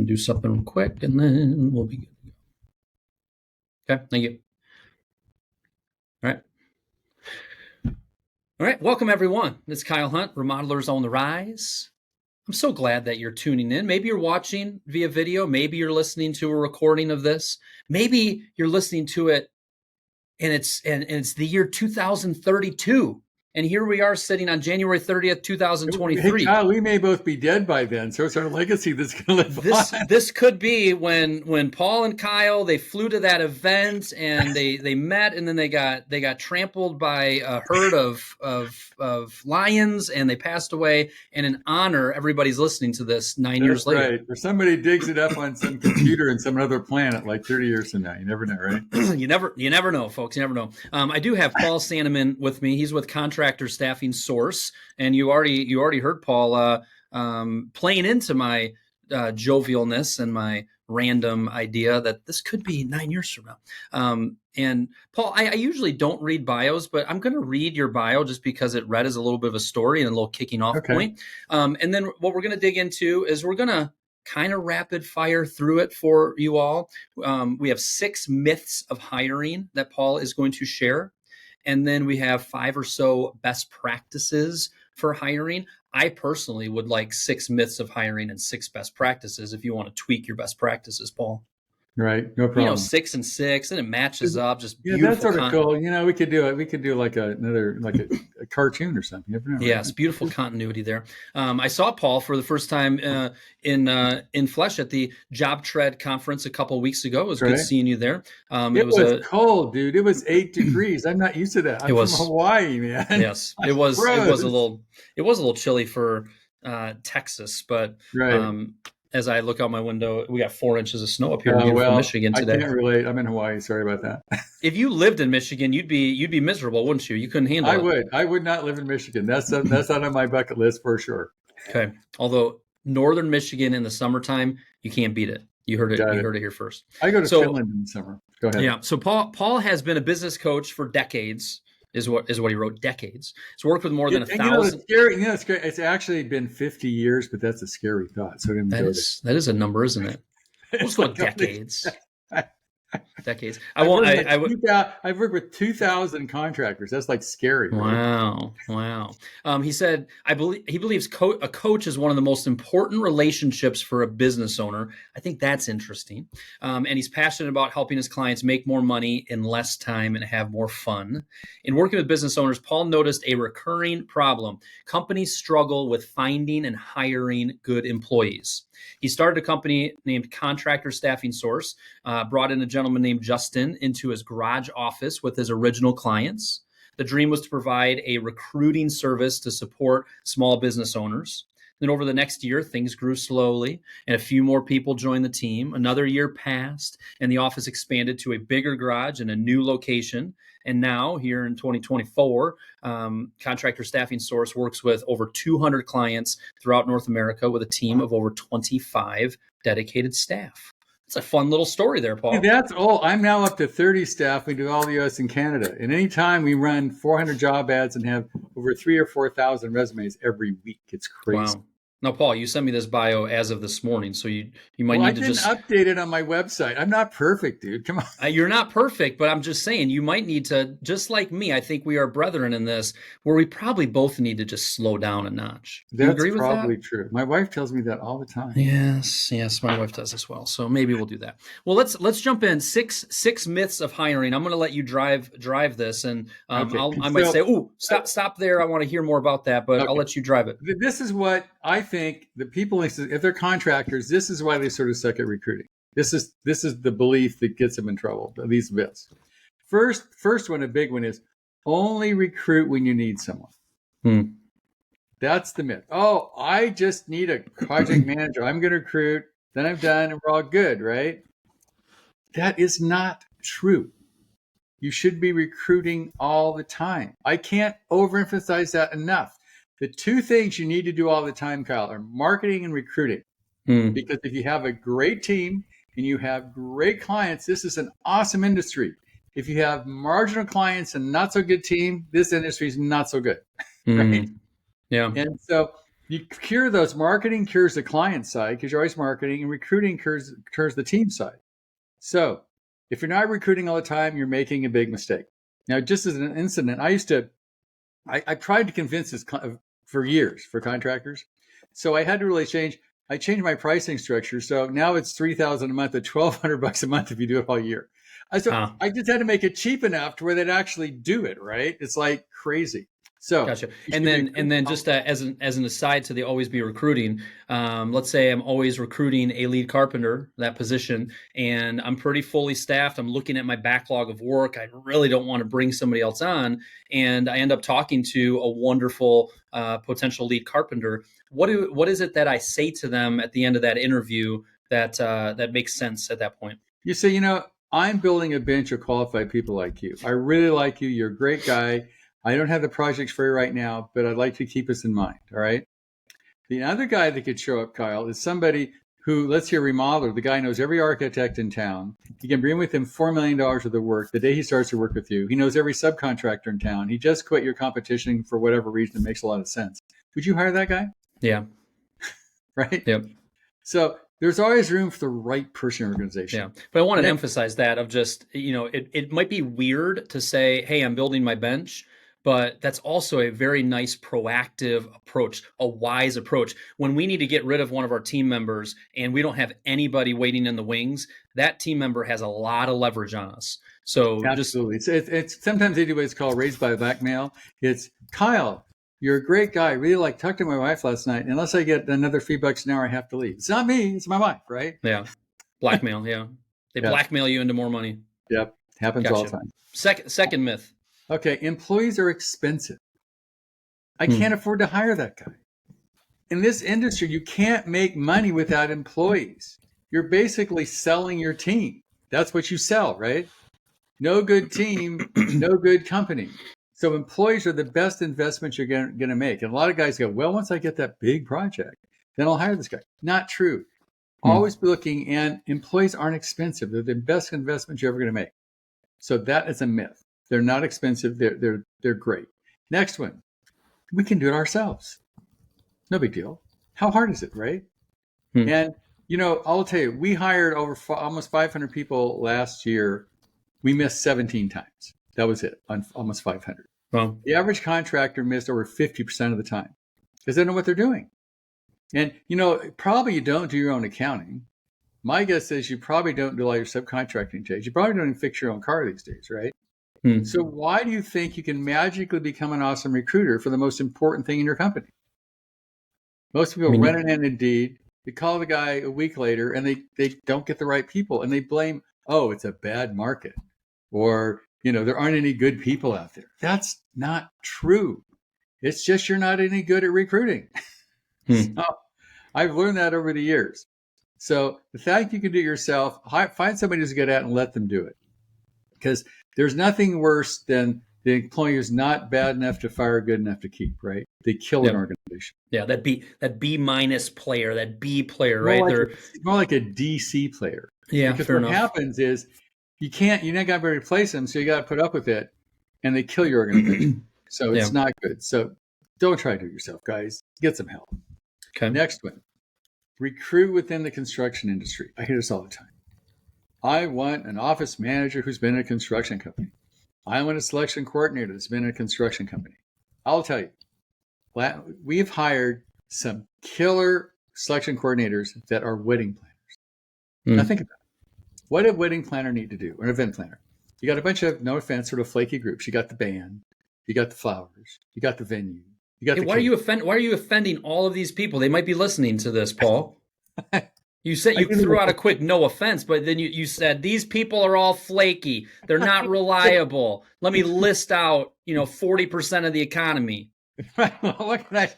going to do something real quick, and then we'll be good. Okay, thank you. All right. All right, welcome everyone. This is Kyle Hunt, Remodelers on the Rise. I'm so glad that you're tuning in. Maybe you're watching via video. Maybe you're listening to a recording of this. Maybe you're listening to it and it's the year 2032. And here we are sitting on January 30th, 2023. Hey, Kyle, we may both be dead by then, so it's our legacy that's going to live on. This could be when Paul and Kyle, they flew to that event and they met, and then they got trampled by a herd of lions, and they passed away. And in honor, everybody's listening to this 9 years later. Right. Or somebody digs it up on some computer in some other planet like 30 years from now. You never know, right? You never know, folks. You never know. I do have Paul Sandeman with me. He's with Contractor Staffing Source, and you already heard Paul playing into my jovialness and my random idea that this could be 9 years from now. And Paul, I usually don't read bios, but I'm going to read your bio just because it read as a little bit of a story and a little kicking off point. And then what we're going to dig into is we're going to kind of rapid fire through it for you all. We have 6 myths of hiring that Paul is going to share. And then we have 5 or so best practices for hiring. I personally would like 6 myths of hiring and 6 best practices if you want to tweak your best practices, Paul. Right, no problem. 6 and 6, and it matches up. Just beautiful. That's sort of cool. We could do it. We could do like a cartoon or something. You never know, right? Yes, beautiful continuity there. I saw Paul for the first time in flesh at the Job Tread conference a couple of weeks ago. It was good seeing you there. It was cold, dude. It was 8 degrees. I'm not used to that. I'm from Hawaii, man. Yes, it was a little chilly for Texas, but as I look out my window, we got 4 inches of snow up here in beautiful Michigan today. I can't relate. I'm in Hawaii. Sorry about that. If you lived in Michigan, you'd be miserable, wouldn't you? You couldn't handle it. I would not live in Michigan. That's not on my bucket list for sure. Okay. Although northern Michigan in the summertime, you can't beat it. You heard it. You heard it here first. I go to Finland in the summer. Go ahead. Yeah. So Paul has been a business coach for decades. Is what he wrote. Decades. He's worked with more than 1,000. It's great. It's actually been 50 years, but that's a scary thought. So that is a number, isn't it? Let's go decades. Decades. I've worked with 2,000 contractors. That's like scary. Right? Wow. He said, he believes a coach is one of the most important relationships for a business owner. I think that's interesting. And he's passionate about helping his clients make more money in less time and have more fun. In working with business owners, Paul noticed a recurring problem. Companies struggle with finding and hiring good employees. He started a company named Contractor Staffing Source, brought in a gentleman named Justin into his garage office with his original clients. The dream was to provide a recruiting service to support small business owners. Then over the next year, things grew slowly and a few more people joined the team. Another year passed and the office expanded to a bigger garage and a new location. And now here in 2024, Contractor Staffing Source works with over 200 clients throughout North America with a team of over 25 dedicated staff. It's a fun little story there, Paul. That's all. I'm now up to 30 staff. We do all the U.S. and Canada. And anytime we run 400 job ads and have over 3,000 or 4,000 resumes every week. It's crazy. Wow. Now, Paul, you sent me this bio as of this morning, so you might need to just update it on my website. I'm not perfect, dude. Come on. You're not perfect, but I'm just saying you might need to, just like me, I think we are brethren in this, where we probably both need to just slow down a notch. Do you agree with that? That's probably true. My wife tells me that all the time. Yes, my wife does as well. So maybe we'll do that. Well, let's jump in. Six myths of hiring. I'm going to let you drive this, and I might say, stop there. I want to hear more about that, but I'll let you drive it. This is what I think the people, if they're contractors, this is why they sort of suck at recruiting. This is the belief that gets them in trouble, these myths. First one, a big one, is only recruit when you need someone. That's the myth. Oh, I just need a project manager. I'm going to recruit, then I'm done, and we're all good, right? That is not true. You should be recruiting all the time. I can't overemphasize that enough. The 2 things you need to do all the time, Kyle, are marketing and recruiting. Because if you have a great team and you have great clients, this is an awesome industry. If you have marginal clients and not so good team, this industry is not so good. Right? Yeah. And so You cure those. Marketing cures the client side because you're always marketing, and recruiting cures the team side. So if you're not recruiting all the time, you're making a big mistake. Now, just as an incident, I tried to convince this for years for contractors. So I had to really change. I changed my pricing structure. So now it's $3,000 a month at $1,200 a month if you do it all year. So I just had to make it cheap enough to where they'd actually do it. Right? It's like crazy. So gotcha. And then just as an aside to the always be recruiting, let's say I'm always recruiting a lead carpenter, that position, and I'm pretty fully staffed. I'm looking at my backlog of work. I really don't want to bring somebody else on, and I end up talking to a wonderful potential lead carpenter. What is it that I say to them at the end of that interview that makes sense at that point? You say, I'm building a bench of qualified people like you. I really like you. You're a great guy. I don't have the projects for you right now, but I'd like to keep us in mind. All right. The other guy that could show up, Kyle, is somebody who, let's say a remodeler. The guy knows every architect in town. You can bring with him $4 million worth of work the day he starts to work with you. He knows every subcontractor in town. He just quit your competition for whatever reason. It makes a lot of sense. Would you hire that guy? Yeah. Right? Yep. So there's always room for the right person in your organization. Yeah. But I want to emphasize that of just, it might be weird to say, hey, I'm building my bench. But that's also a very nice proactive approach, a wise approach. When we need to get rid of one of our team members and we don't have anybody waiting in the wings, that team member has a lot of leverage on us. So absolutely. It's sometimes they do what it's called raised by blackmail. It's Kyle, you're a great guy. I really talked to my wife last night. Unless I get another $3 an hour, I have to leave. It's not me. It's my wife, right? Yeah. Blackmail. Yeah. They blackmail you into more money. Yep. Happens all the time. Second myth. Okay, employees are expensive. I can't afford to hire that guy. In this industry, you can't make money without employees. You're basically selling your team. That's what you sell, right? No good team, no good company. So employees are the best investment you're going to make. And a lot of guys go, well, once I get that big project, then I'll hire this guy. Not true. Always be looking, and employees aren't expensive. They're the best investment you're ever going to make. So that is a myth. They're not expensive. They're great. Next one, we can do it ourselves. No big deal. How hard is it, right? And I'll tell you, we hired over almost 500 people last year. We missed 17 times. That was it on almost 500. Well, the average contractor missed over 50% of the time because they don't know what they're doing. And probably you don't do your own accounting. My guess is you probably don't do all your subcontracting days. You probably don't even fix your own car these days, right? So why do you think you can magically become an awesome recruiter for the most important thing in your company? Most people run an Indeed, they call the guy a week later, and they don't get the right people, and they blame, oh, it's a bad market, or there aren't any good people out there. That's not true. It's just you're not any good at recruiting. So I've learned that over the years. So the fact you can do it yourself, find somebody who's good at it and let them do it. Because there's nothing worse than the employee who's not bad enough to fire, good enough to keep, right? They kill an organization. Yeah, that B minus player, that B player, right? They're more like a DC player. Yeah, because fair what enough. happens is you're not going to replace them, so you got to put up with it, and they kill your organization. So it's not good. So don't try to do it yourself, guys. Get some help. Okay. Next one, recruit within the construction industry. I hear this all the time. I want an office manager who's been in a construction company. I want a selection coordinator that's been in a construction company. I'll tell you, we've hired some killer selection coordinators that are wedding planners. Now think about it. What did a wedding planner need to do, or an event planner? You got a bunch of, no offense, sort of flaky groups. You got the band, you got the flowers, you got the venue, you got the why are you offending all of these people? They might be listening to this, Paul. You said you threw out a quick no offense, but then you said these people are all flaky. They're not reliable. Let me list out, 40% of the economy. Well, what can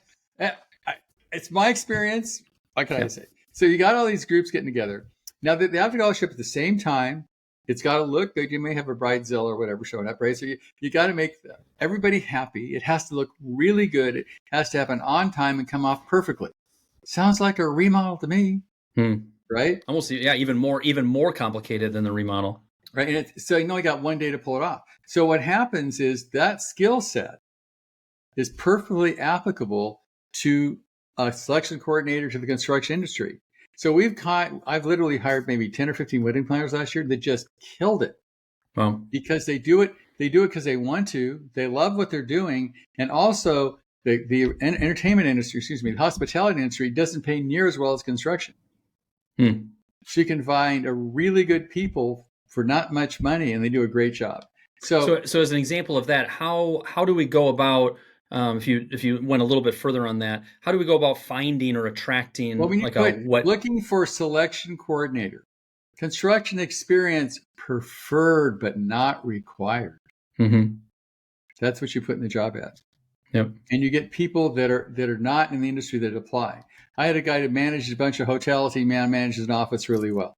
it's my experience. What can I say? So you got all these groups getting together. Now they have to all show up at the same time. It's got to look good. You may have a bridezilla or whatever showing up, right? So you got to make everybody happy. It has to look really good. It has to happen on time and come off perfectly. Sounds like a remodel to me. Right? Almost, yeah, even more complicated than the remodel. Right. And so you got one day to pull it off. So what happens is that skill set is perfectly applicable to a selection coordinator to the construction industry. So I've literally hired maybe 10 or 15 wedding planners last year that just killed it. Well, Because they do it because they want to, they love what they're doing, and also the entertainment industry, the hospitality industry doesn't pay near as well as construction. So you can find a really good people for not much money, and they do a great job. So as an example of that, how do we go about, if you went a little bit further on that, how do we go about finding or attracting looking for selection coordinator, construction experience preferred but not required. Mm-hmm. That's what you put in the job ad. Yep. And you get people that are not in the industry that apply. I had a guy that managed a bunch of hotels. He manages an office really well.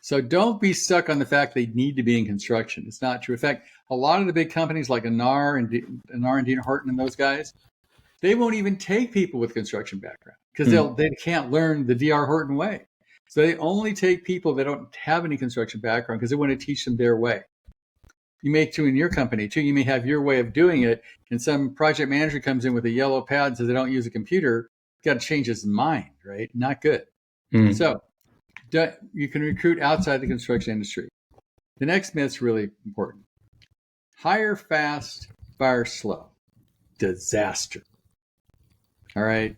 So don't be stuck on the fact they need to be in construction. It's not true. In fact, a lot of the big companies like Anar and Dean Horton and those guys, they won't even take people with construction background because they can't learn the DR Horton way. So they only take people that don't have any construction background because they want to teach them their way. You may too in your company too. You may have your way of doing it, and some project manager comes in with a yellow pad and says they don't use a computer. Got to change his mind, right? Not good. So you can recruit outside the construction industry. The next myth's really important. Hire fast, fire slow. Disaster. All right?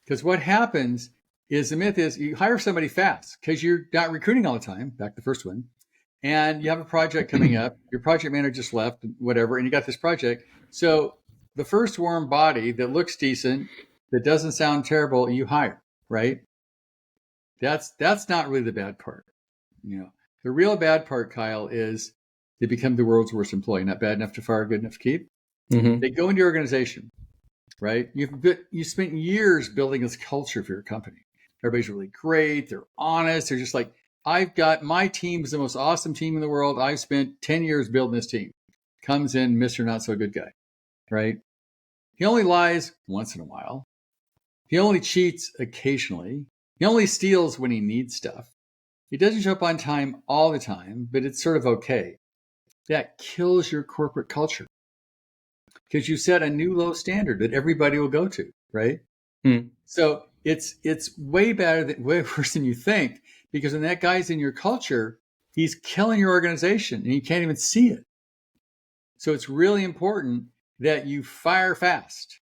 Because what happens is the myth is you hire somebody fast because you're not recruiting all the time, back to the first one, and you have a project coming up. Your project manager just left, whatever, and you got this project. So the first warm body that looks decent, that doesn't sound terrible, you hire, right? That's not really the bad part. The real bad part, Kyle, is they become the world's worst employee. Not bad enough to fire, good enough to keep. Mm-hmm. They go into your organization, right? You spent years building this culture for your company. Everybody's really great. They're honest. They're just like, I've got my team is the most awesome team in the world. I've spent 10 years building this team. Comes in Mr. Not So Good Guy, right? He only lies once in a while. He only cheats occasionally. He only steals when he needs stuff. He doesn't show up on time all the time, but it's sort of okay. That kills your corporate culture because you set a new low standard that everybody will go to, right? So it's way worse than you think, because when that guy's in your culture, he's killing your organization and you can't even see it. So it's really important that you fire fast.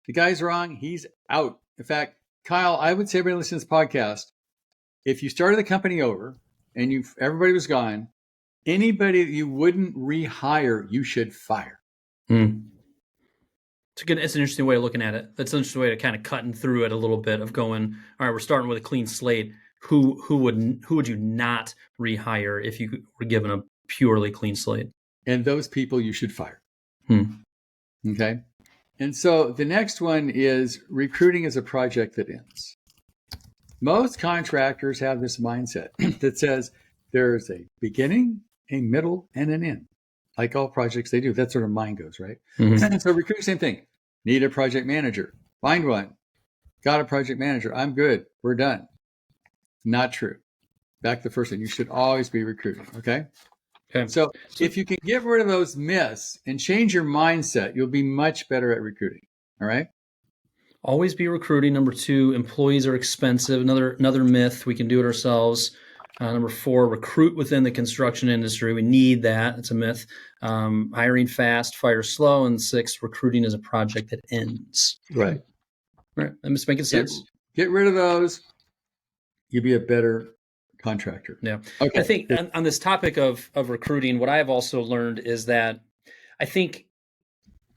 The guy's wrong, he's out. In fact, Kyle, I would say everybody listening to this podcast, if you started the company over and everybody was gone, anybody that you wouldn't rehire, you should fire. It's an interesting way of looking at it. That's an interesting way to kind of cutting through it a little bit of going, all right, we're starting with a clean slate. Who would you not rehire if you were given a purely clean slate? And those people you should fire. Okay. And so the next one is recruiting is a project that ends. Most contractors have this mindset that says there's a beginning, a middle, and an end. Like all projects they do. That's where their mind goes, right? Mm-hmm. So recruiting, same thing. Need a project manager. Find one. Got a project manager. I'm good. We're done. Not true. Back to the first thing. You should always be recruiting, okay? So if you can get rid of those myths and change your mindset, you'll be much better at recruiting. All right? Always be recruiting. Number 2, employees are expensive. Another myth. We can do it ourselves. Number 4, recruit within the construction industry. We need that. It's a myth. Hiring fast, fire slow. And 6, recruiting is a project that ends. Right. That must make sense. Get rid of those. You'll be a better contractor. Yeah. Okay. I think on this topic of recruiting, what I have also learned is that I think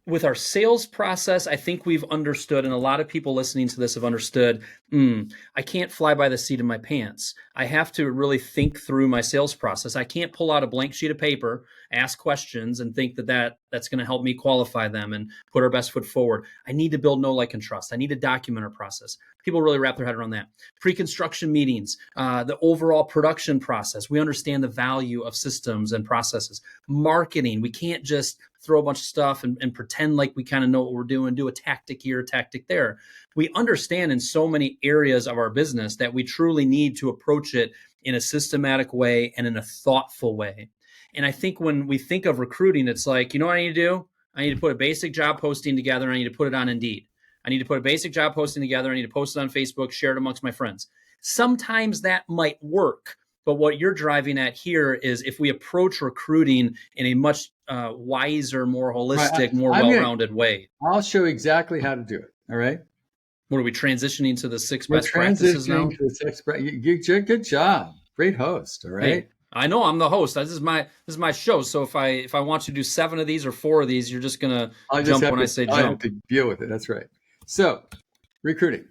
with our sales process, I think we've understood, and a lot of people listening to this have understood, I can't fly by the seat of my pants. I have to really think through my sales process. I can't pull out a blank sheet of paper, ask questions, and think that's going to help me qualify them and put our best foot forward. I need to build know, like, and trust. I need to document our process. People really wrap their head around that. Pre-construction meetings, the overall production process. We understand the value of systems and processes. Marketing, we can't just throw a bunch of stuff and pretend like we kind of know what we're doing, do a tactic here, a tactic there. We understand in so many areas of our business that we truly need to approach it in a systematic way and in a thoughtful way. And I think when we think of recruiting, it's like, you know what I need to do? I need to put a basic job posting together and I need to put it on Indeed. I need to put a basic job posting together. I need to post it on Facebook, share it amongst my friends. Sometimes that might work. But what you're driving at here is if we approach recruiting in a much wiser, more holistic, more well-rounded way. I'll show exactly how to do it. All right. What are we transitioning to the 6 We're best practices now? transitioning to the 6 good job. Great host. All right. Hey, I know I'm the host. This is my show. So if I want you to do 7 of these or 4 of these, you're just gonna jump when I say jump. I have to deal with it. That's right. So recruiting.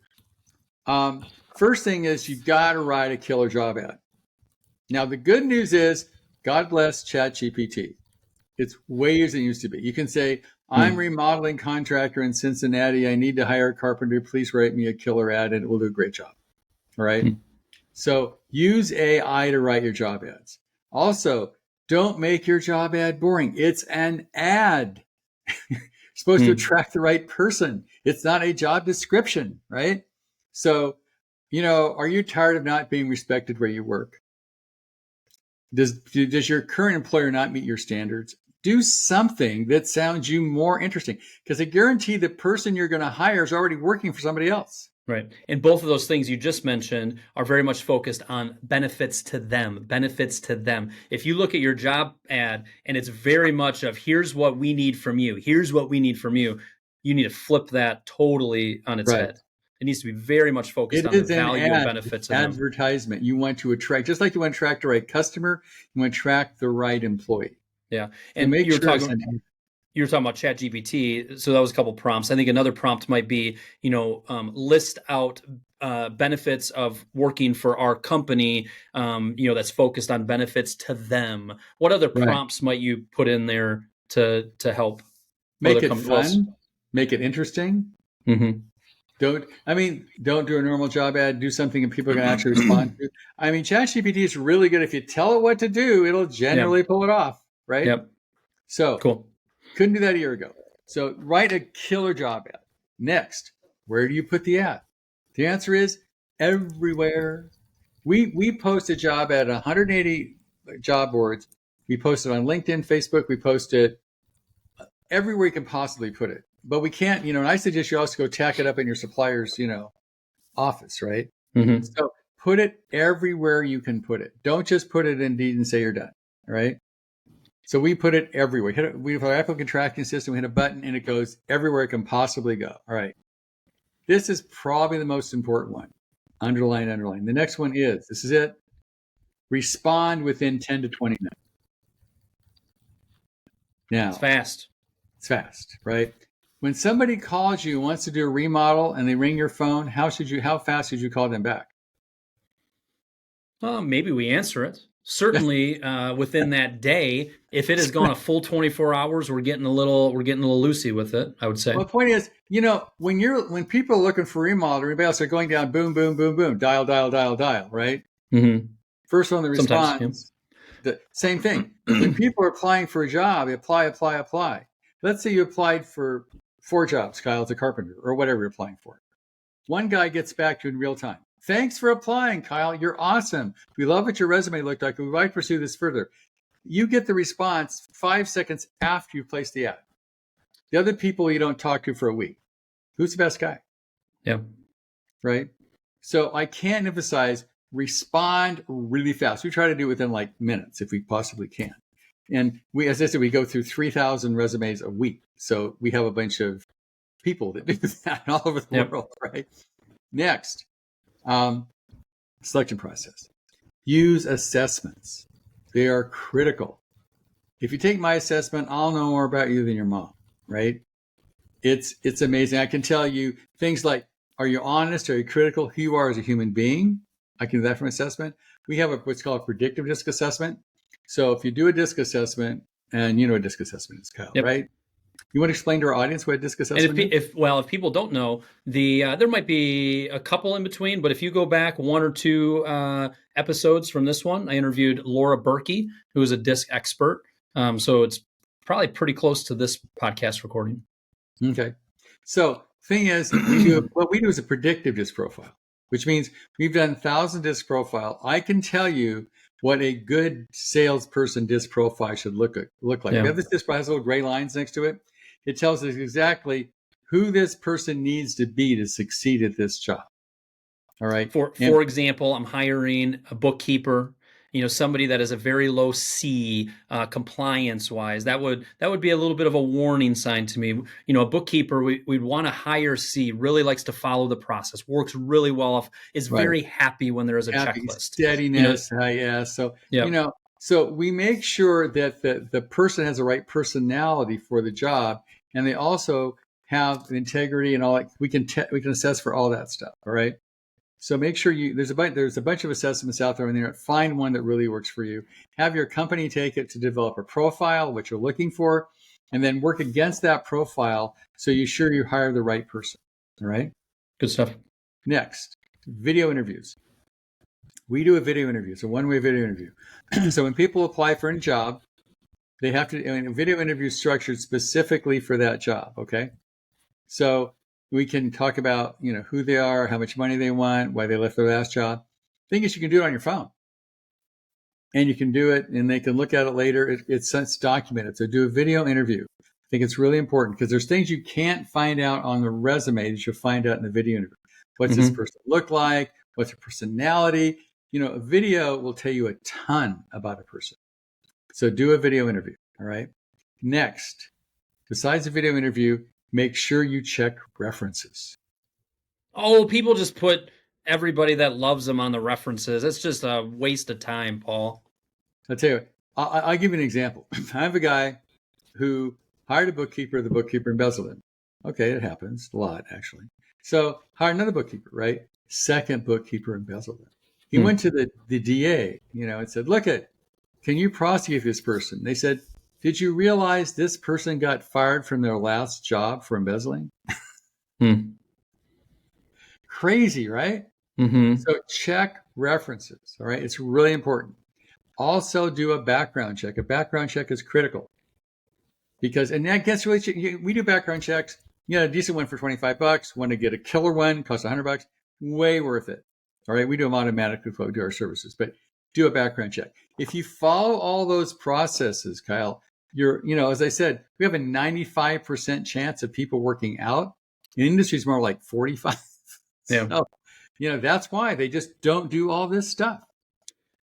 First thing is you got to write a killer job ad. Now, the good news is, God bless ChatGPT. It's way easier than it used to be. You can say, I'm remodeling contractor in Cincinnati. I need to hire a carpenter. Please write me a killer ad and it will do a great job. All right. So use AI to write your job ads. Also, don't make your job ad boring. It's an ad. You're supposed to attract the right person. It's not a job description, right? So, are you tired of not being respected where you work? Does your current employer not meet your standards? Do something that sounds you more interesting, because I guarantee the person you're going to hire is already working for somebody else. Right. And both of those things you just mentioned are very much focused on benefits to them. If you look at your job ad and it's very much of here's what we need from you, you need to flip that totally on its head. It needs to be very much focused on the value and benefits of them. Advertisement. You want to attract, just like you want to attract the right customer, you want to attract the right employee. Yeah. And you were talking about ChatGPT. So that was a couple prompts. I think another prompt might be, list out benefits of working for our company, that's focused on benefits to them. What other prompts might you put in there to help? Make it fun. Make it interesting. Mm-hmm. Don't do a normal job ad. Do something that people can actually respond to. ChatGPT is really good. If you tell it what to do, it'll generally pull it off, right? Yep. So cool. Couldn't do that a year ago. So write a killer job ad. Next, where do you put the ad? The answer is everywhere. We post a job ad at 180 job boards. We post it on LinkedIn, Facebook. We post it everywhere you can possibly put it. But we can't, and I suggest you also go tack it up in your supplier's, office, right? Mm-hmm. So put it everywhere you can put it. Don't just put it in Indeed and say you're done, all right? So we put it everywhere. We have our applicant tracking system. We hit a button and it goes everywhere it can possibly go. All right. This is probably the most important one. Underline. The next one is, this is it. Respond within 10 to 20 minutes. Now, It's fast, right? When somebody calls you and wants to do a remodel and they ring your phone, how fast should you call them back? Maybe we answer it. Certainly within that day. If it has gone a full 24 hours, we're getting a little loosey with it, I would say. Well, the point is, when people are looking for remodel, everybody else are going down, boom, boom, boom, boom, dial, right? Mm-hmm. First one that responds, the same thing. When people are applying for a job, they apply. Let's say you applied for 4 jobs, Kyle, as a carpenter, or whatever you're applying for. One guy gets back to you in real time. Thanks for applying, Kyle. You're awesome. We love what your resume looked like. We'd like to pursue this further. You get the response 5 seconds after you place the ad. The other people you don't talk to for a week. Who's the best guy? Yeah. Right? So I can't emphasize respond really fast. We try to do it within like minutes if we possibly can. And we, as I said, we go through 3,000 resumes a week. So we have a bunch of people that do that all over the world, right? Next, selection process. Use assessments. They are critical. If you take my assessment, I'll know more about you than your mom, right? It's amazing. I can tell you things like, are you honest? Are you critical? Who you are as a human being? I can do that from assessment. We have what's called a predictive disc assessment. So if you do a disc assessment, and you know what a disc assessment is, Kyle, right? You want to explain to our audience what a disc assessment is? If people don't know, there might be a couple in between, but if you go back 1 or 2 episodes from this one, I interviewed Laura Berkey, who is a disc expert. So it's probably pretty close to this podcast recording. Okay. So thing is, what we do is a predictive disc profile, which means we've done 1,000 disc profile. I can tell you what a good salesperson disc profile should look like. Yeah. We have this disc profile, has little gray lines next to it. It tells us exactly who this person needs to be to succeed at this job. All right. For example, I'm hiring a bookkeeper, somebody that is a very low C compliance wise. That would be a little bit of a warning sign to me. A bookkeeper we'd want to hire C, really likes to follow the process, works really well, is very happy when there is a checklist. Steadiness, yeah. So so we make sure that the person has the right personality for the job, and they also have integrity and all that. We can assess for all that stuff. All right. So make sure there's a bunch of assessments out there on the internet. Find one that really works for you. Have your company take it to develop a profile, what you're looking for, and then work against that profile so you're sure you hire the right person. All right. Good stuff. Next, video interviews. We do a video interview. It's a one-way video interview. So when people apply for a job, they have to, a video interview structured specifically for that job. Okay. So we can talk about, who they are, how much money they want, why they left their last job. The thing is, you can do it on your phone. And you can do it, and they can look at it later. It's documented. So do a video interview. I think it's really important because there's things you can't find out on the resume that you'll find out in the video interview. What's this person look like? What's their personality? A video will tell you a ton about a person. So do a video interview. All right. Next, besides the video interview, make sure you check references. Oh, people just put everybody that loves them on the references. It's just a waste of time, Paul. I'll tell you, I'll give you an example. I have a guy who hired a bookkeeper, the bookkeeper embezzled him. Okay, it happens a lot, actually. So hired another bookkeeper, right? Second bookkeeper embezzled him. He went to the DA, and said, look, can you prosecute this person? They said, did you realize this person got fired from their last job for embezzling? Crazy, right? So check references. All right. It's really important. Also do a background check. A background check is critical because, and that gets really, we do background checks. You get a decent one for $25. Want to get a killer one, costs $100. Way worth it. All right. We do them automatically to our services, but do a background check. If you follow all those processes, Kyle, as I said, we have a 95% chance of people working out. In industry is more like 45. Yeah. So, that's why they just don't do all this stuff.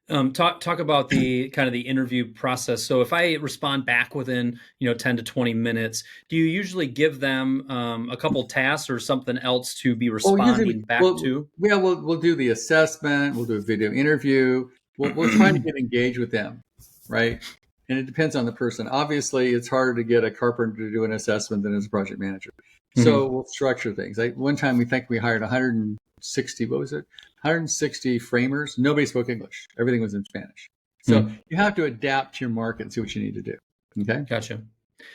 Talk about the kind of the interview process. So if I respond back within 10 to 20 minutes, do you usually give them a couple tasks or something else to be responding back to? Yeah, we'll do the assessment. We'll do a video interview. We'll try to get engaged with them, right? And it depends on the person. Obviously, it's harder to get a carpenter to do an assessment than as a project manager. So we'll structure things. One time we hired 160, 160 framers. Nobody spoke English. Everything was in Spanish. So you have to adapt to your market and see what you need to do. Okay. Gotcha.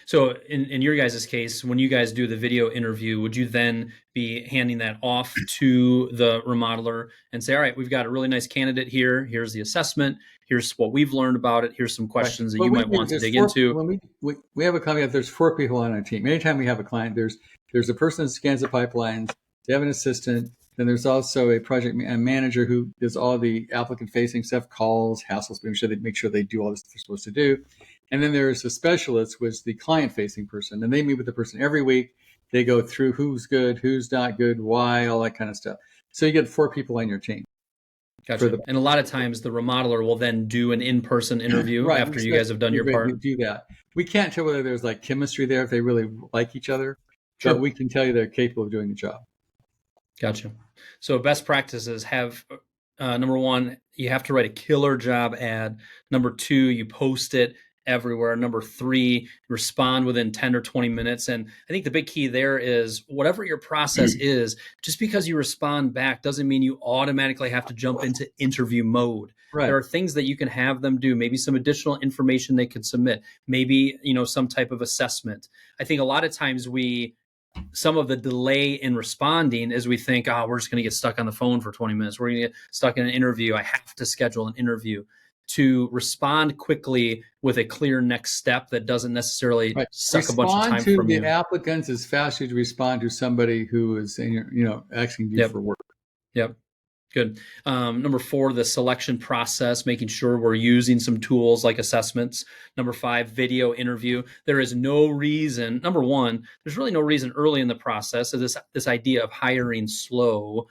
So in your guys' case, when you guys do the video interview, would you then be handing that off to the remodeler and say, all right, we've got a really nice candidate here. Here's the assessment. Here's what we've learned about it. Here's some questions that you might want to dig into. When we have a client, there's 4 people on our team. Anytime we have a client, there's a person that scans the pipelines. They have an assistant. Then there's also a project manager who does all the applicant-facing stuff, calls, hassles, make sure they do all this they're supposed to do. And then there's a specialist, which is the client-facing person. And they meet with the person every week. They go through who's good, who's not good, why, all that kind of stuff. So you get 4 people on your team. Gotcha. And a lot of times the remodeler will then do an in-person interview after you guys have done your part. We do that. We can't tell whether there's like chemistry there, if they really like each other. Sure. But we can tell you they're capable of doing the job. Gotcha. So best practices have, number 1, you have to write a killer job ad. Number 2, you post it everywhere. Number 3, respond within 10 or 20 minutes. And I think the big key there is whatever your process is, just because you respond back doesn't mean you automatically have to jump into interview mode. Right. There are things that you can have them do, maybe some additional information they could submit, maybe, some type of assessment. I think a lot of times some of the delay in responding is we think, we're just going to get stuck on the phone for 20 minutes. We're going to get stuck in an interview. I have to schedule an interview. To respond quickly with a clear next step that doesn't necessarily suck a bunch of time from you. Respond to the applicants as fast as you respond to somebody who is, asking you for work. Yep. Good. Number 4, the selection process, making sure we're using some tools like assessments. Number 5, video interview. There is no reason, number 1, there's really no reason early in the process of this idea of hiring slow.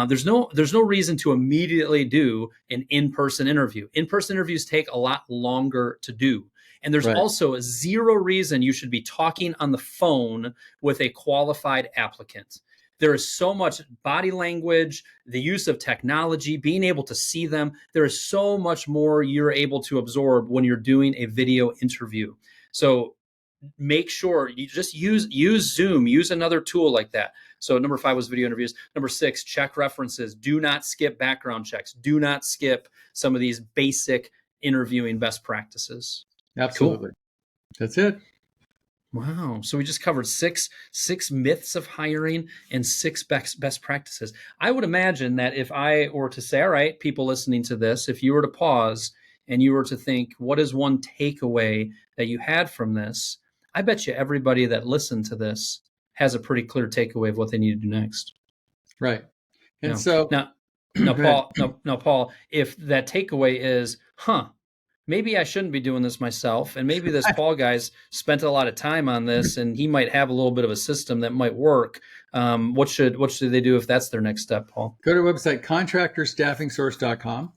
There's no reason to immediately do an in-person interview. In-person interviews take a lot longer to do. And there's Right. also zero reason you should be talking on the phone with a qualified applicant. There is so much body language, the use of technology, being able to see them. There is so much more you're able to absorb when you're doing a video interview. So make sure you just use Zoom, use another tool like that. So number 5 was video interviews. Number 6, check references. Do not skip background checks. Do not skip some of these basic interviewing best practices. Absolutely. Cool. That's it. Wow. So we just covered six myths of hiring and 6 best practices. I would imagine that if I were to say, all right, people listening to this, if you were to pause and you were to think, what is one takeaway that you had from this? I bet you everybody that listened to this has a pretty clear takeaway of what they need to do next. Right. And Yeah. so Now, Paul, if that takeaway is, maybe I shouldn't be doing this myself. And maybe this Paul guy's spent a lot of time on this and he might have a little bit of a system that might work. What should they do if that's their next step, Paul? Go to our website, contractorstaffingsource.com,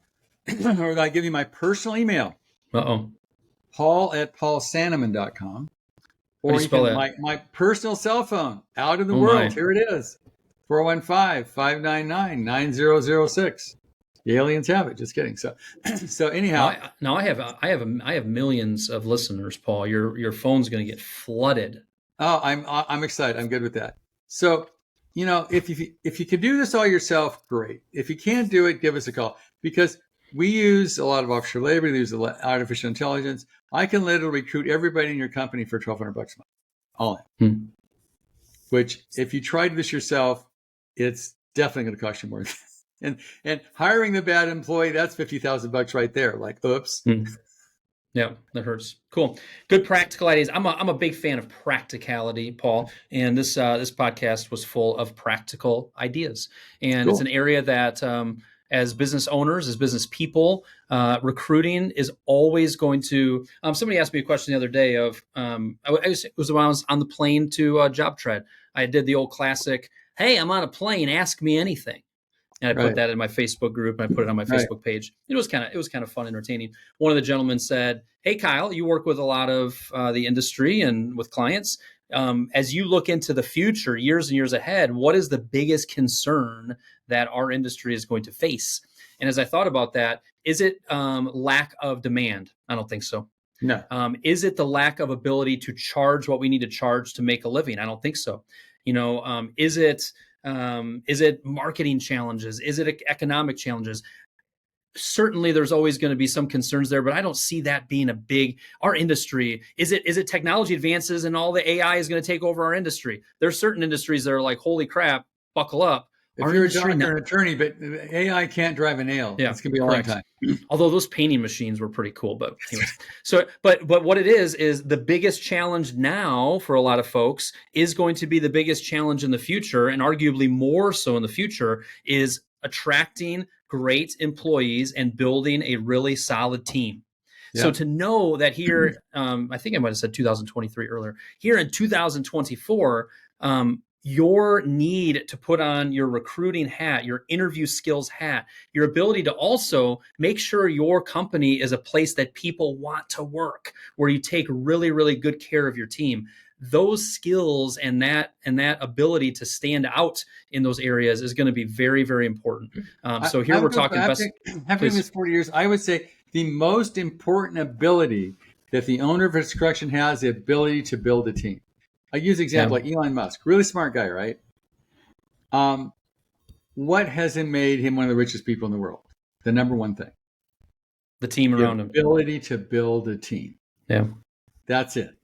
or I give you my personal email, Paul@paulsandeman.com. Or you can my personal cell phone out in the world. Here it is, 415-599-9006. The aliens have it. Just kidding. So anyhow, now I have millions of listeners, Paul. Your phone's going to get flooded. Oh, I'm excited. I'm good with that. So, if you can do this all yourself, great. If you can't do it, give us a call, because we use a lot of offshore labor. We use a lot of artificial intelligence. I can literally recruit everybody in your company for $1,200 a month, all in. Which, if you tried this yourself, it's definitely going to cost you more. And hiring the bad employee, that's $50,000 right there. Like, oops. Yeah, that hurts. Cool. Good practical ideas. I'm a big fan of practicality, Paul. And this podcast was full of practical ideas. And It's an area that as business owners, as business people, recruiting is always going to. Somebody asked me a question the other day of it was when I was on the plane to JobTread. I did the old classic, "Hey, I'm on a plane. Ask me anything." And I put that in my Facebook group, and I put it on my Facebook page. It was kind of fun, entertaining. One of the gentlemen said, "Hey, Kyle, you work with a lot of the industry and with clients. As you look into the future, years and years ahead, what is the biggest concern that our industry is going to face?" And as I thought about that, is it lack of demand? I don't think so. No. Is it the lack of ability to charge what we need to charge to make a living? I don't think so. Is it marketing challenges? Is it economic challenges? Certainly there's always going to be some concerns there, but I don't see that being our industry. Is it technology advances and all the AI is going to take over our industry? There's certain industries that are like, holy crap, buckle up. If you're a doctor and attorney, but AI can't drive a nail. Yeah, it's going to be a long time. Although those painting machines were pretty cool, but anyways. But what it is the biggest challenge now for a lot of folks is going to be the biggest challenge in the future, and arguably more so in the future, is attracting great employees and building a really solid team. Yeah. So to know that here, I think I might have said 2023 earlier, here in 2024, your need to put on your recruiting hat, your interview skills hat, your ability to also make sure your company is a place that people want to work, where you take really, really good care of your team. Those skills and that ability to stand out in those areas is going to be very, very important. So here we're talking best. Having this 40 years, I would say the most important ability that the owner of a construction has, the ability to build a team. I use an example like Elon Musk, really smart guy, right? What has made him one of the richest people in the world? The number one thing. The team around him. The ability to build a team. Yeah. That's it.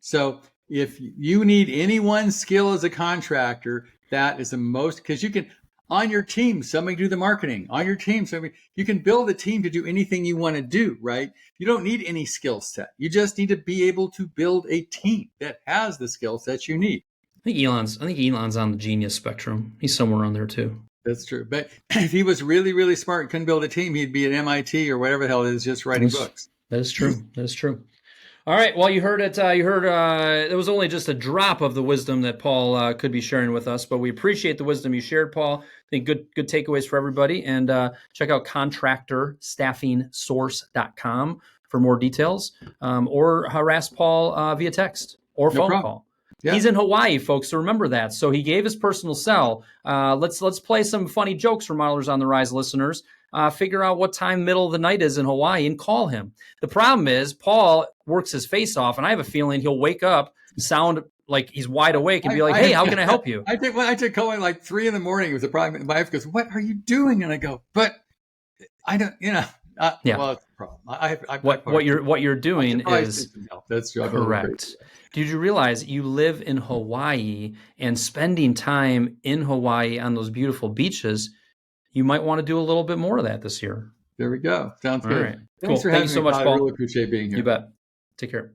So if you need any one skill as a contractor, that is the most, because you can, on your team, somebody do the marketing. On your team, you can build a team to do anything you want to do, right? You don't need any skill set. You just need to be able to build a team that has the skill sets you need. I think Elon's on the genius spectrum. He's somewhere on there too. That's true. But if he was really, really smart and couldn't build a team, he'd be at MIT or whatever the hell it is, just writing books. That is true. That is true. All right. Well, you heard it. You heard it was only just a drop of the wisdom that Paul could be sharing with us, but we appreciate the wisdom you shared, Paul. I think good takeaways for everybody. And check out contractorstaffingsource.com for more details, or harass Paul via text or phone call. Yeah. He's in Hawaii, folks, so remember that. So he gave his personal cell. Let's play some funny jokes for Modelers on the Rise listeners. Figure out what time middle of the night is in Hawaii and call him. The problem is Paul works his face off, and I have a feeling he'll wake up, sound like he's wide awake, and be like, "Hey, how can I help you?" I take calling like 3 a.m. It was a problem. My wife goes, "What are you doing?" And I go, "But I don't, yeah." Well, it's a problem. What you're doing is that's correct. Did you realize you live in Hawaii, and spending time in Hawaii on those beautiful beaches? You might want to do a little bit more of that this year. There we go. Sounds good. All right. Thanks for having me so much, Paul. I really appreciate being here. You bet. Take care.